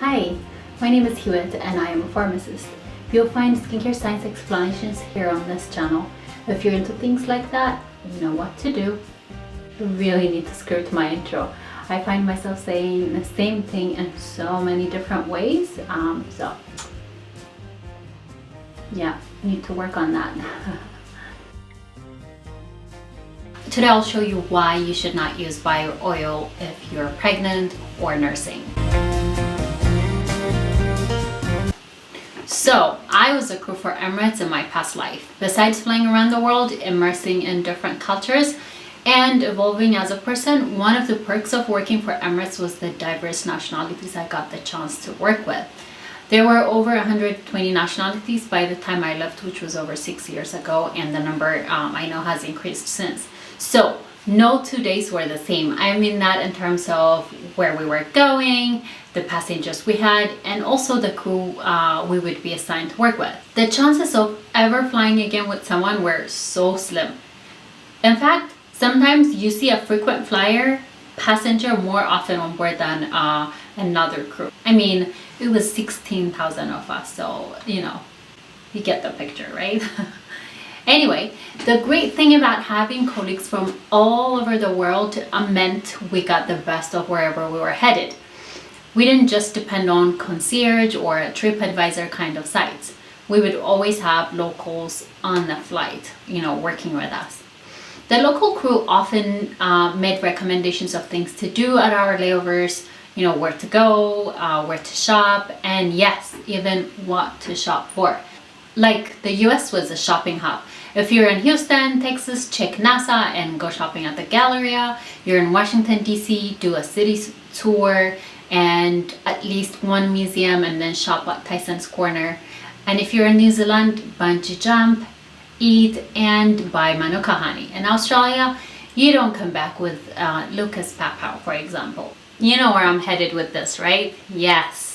Hi, my name is Hiwot and I am a pharmacist. You'll find skincare science explanations here on this channel. If you're into things like that, you know what to do. You really need to script my intro. I find myself saying the same thing in so many different ways. So yeah, need to work on that. Today I'll show you why you should not use bio oil if you're pregnant or nursing. So, I was a crew for Emirates in my past life. Besides flying around the world, immersing in different cultures, and evolving as a person, one of the perks of working for Emirates was the diverse nationalities I got the chance to work with. There were over 120 nationalities by the time I left, which was over 6 years ago, and the number I know has increased since. So, no 2 days were the same. I mean that in terms of where we were going, the passengers we had, and also the crew we would be assigned to work with. The chances of ever flying again with someone were so slim. In fact, sometimes you see a frequent flyer passenger more often on board than another crew. I mean, it was 16,000 of us, so you know, you get the picture, right? Anyway, the great thing about having colleagues from all over the world meant we got the best of wherever we were headed. We didn't just depend on concierge or a TripAdvisor kind of sites. We would always have locals on the flight, you know, working with us. The local crew often made recommendations of things to do at our layovers, you know, where to go, where to shop, and yes, even what to shop for. Like the US was a shopping hub. If you're in Houston, Texas, check NASA and go shopping at the Galleria. You're in Washington, D.C., do a city tour and at least one museum and then shop at Tyson's Corner. And if you're in New Zealand, bungee jump, eat, and buy manuka honey. In Australia, you don't come back with Lucas Papow, for example. You know where I'm headed with this, right? Yes.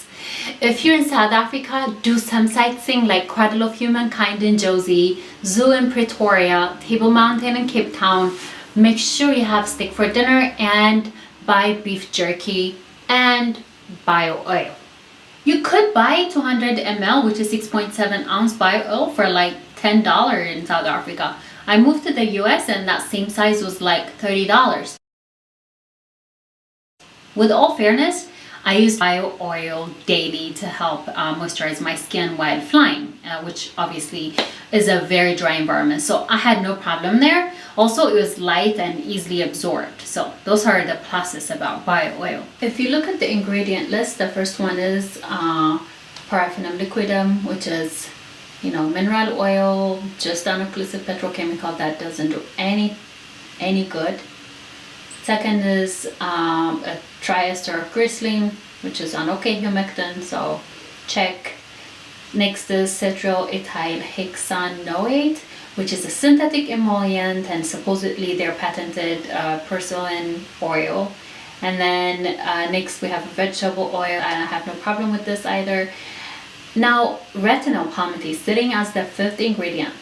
If you're in South Africa, do some sightseeing like Cradle of Humankind in Josie, Zoo in Pretoria, Table Mountain in Cape Town. Make sure you have steak for dinner and buy beef jerky and bio oil. You could buy 200 ml, which is 6.7 ounce bio oil for like $10 in South Africa. I moved to the US and that same size was like $30. With all fairness, I use bio oil daily to help moisturize my skin while flying, which obviously is a very dry environment. So I had no problem there. Also, it was light and easily absorbed. So those are the pluses about bio oil. If you look at the ingredient list, the first one is Paraffinum liquidum, which is, you know, mineral oil, just an occlusive petrochemical that doesn't do any good. Second is a triester of glycerin, which is an okay humectant, so check. Next is cetyl ethyl hexanoate, which is a synthetic emollient, and supposedly they're patented PurCellin Oil. And then next we have vegetable oil, and I have no problem with this either. Now, retinol palmitate sitting as the fifth ingredient.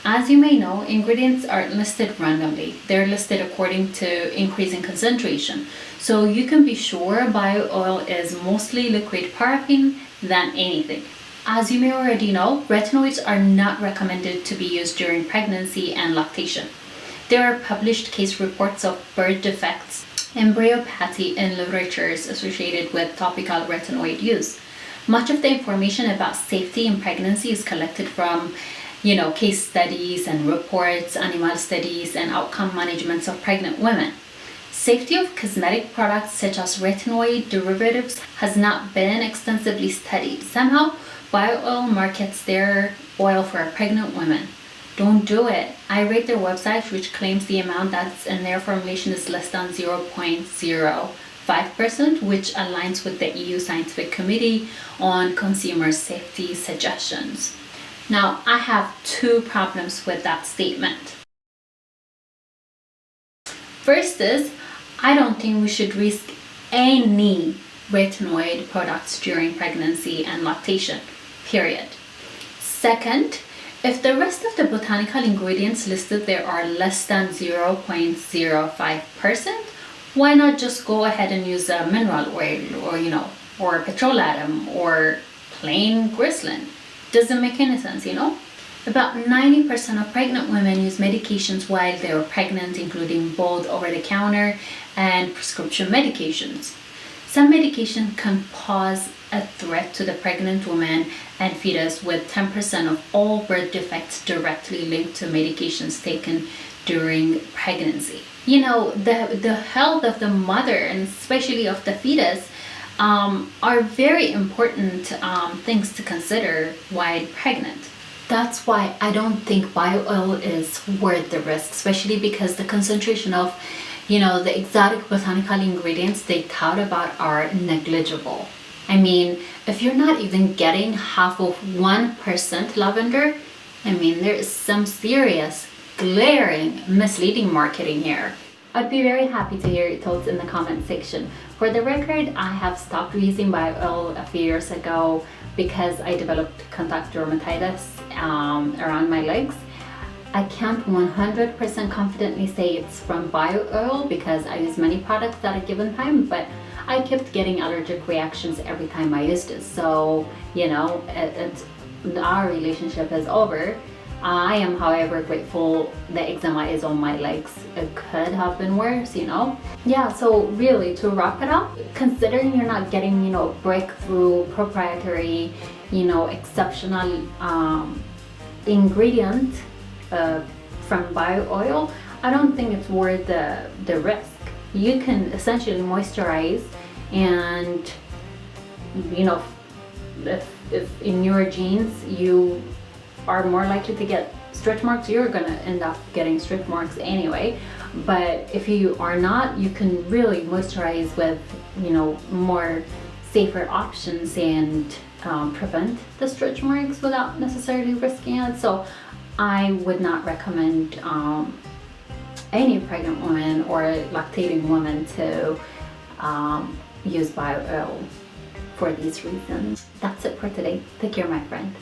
As you may know, ingredients are listed randomly. They're listed according to increase in concentration. So you can be sure bio oil is mostly liquid paraffin than anything. As you may already know, retinoids are not recommended to be used during pregnancy and lactation. There are published case reports of birth defects, embryopathy in literatures associated with topical retinoid use. Much of the information about safety in pregnancy is collected from, you know, case studies and reports, animal studies, and outcome managements of pregnant women. Safety of cosmetic products such as retinoid derivatives has not been extensively studied. Somehow, bio oil markets their oil for pregnant women. Don't do it. I rate their website, which claims the amount that's in their formulation is less than 0.05%, which aligns with the EU Scientific Committee on Consumer Safety Suggestions. Now, I have two problems with that statement. First is, I don't think we should risk any retinoid products during pregnancy and lactation, period. Second, if the rest of the botanical ingredients listed there are less than 0.05%, why not just go ahead and use a mineral oil or, you know, or petrolatum or plain glycerin. Doesn't make any sense, you know? About 90% of pregnant women use medications while they are pregnant, including both over-the-counter and prescription medications. Some medication can pose a threat to the pregnant woman and fetus, with 10% of all birth defects directly linked to medications taken during pregnancy. You know, the health of the mother and especially of the fetus are very important things to consider while pregnant. That's why I don't think bio oil is worth the risk, especially because the concentration of, you know, the exotic botanical ingredients they tout about are negligible. I mean, if you're not even getting half of 1% lavender, I mean, there is some serious, glaring, misleading marketing here. I'd be very happy to hear your thoughts in the comment section. For the record, I have stopped using bio oil a few years ago because I developed contact dermatitis around my legs. I can't 100% confidently say it's from bio oil because I use many products at a given time, but I kept getting allergic reactions every time I used it. So, you know, our relationship is over. I am, however, grateful the eczema is on my legs. It could have been worse, you know? Yeah, so really, to wrap it up, considering you're not getting, you know, breakthrough, proprietary, you know, exceptional ingredient from bio oil, I don't think it's worth the risk. You can essentially moisturize, and, you know, if in your genes you are more likely to get stretch marks, you're gonna end up getting stretch marks anyway. But if you are not, you can really moisturize with, you know, more safer options and prevent the stretch marks without necessarily risking it. So I would not recommend any pregnant woman or lactating woman to use bio oil for these reasons. That's it for today. Take care, my friend.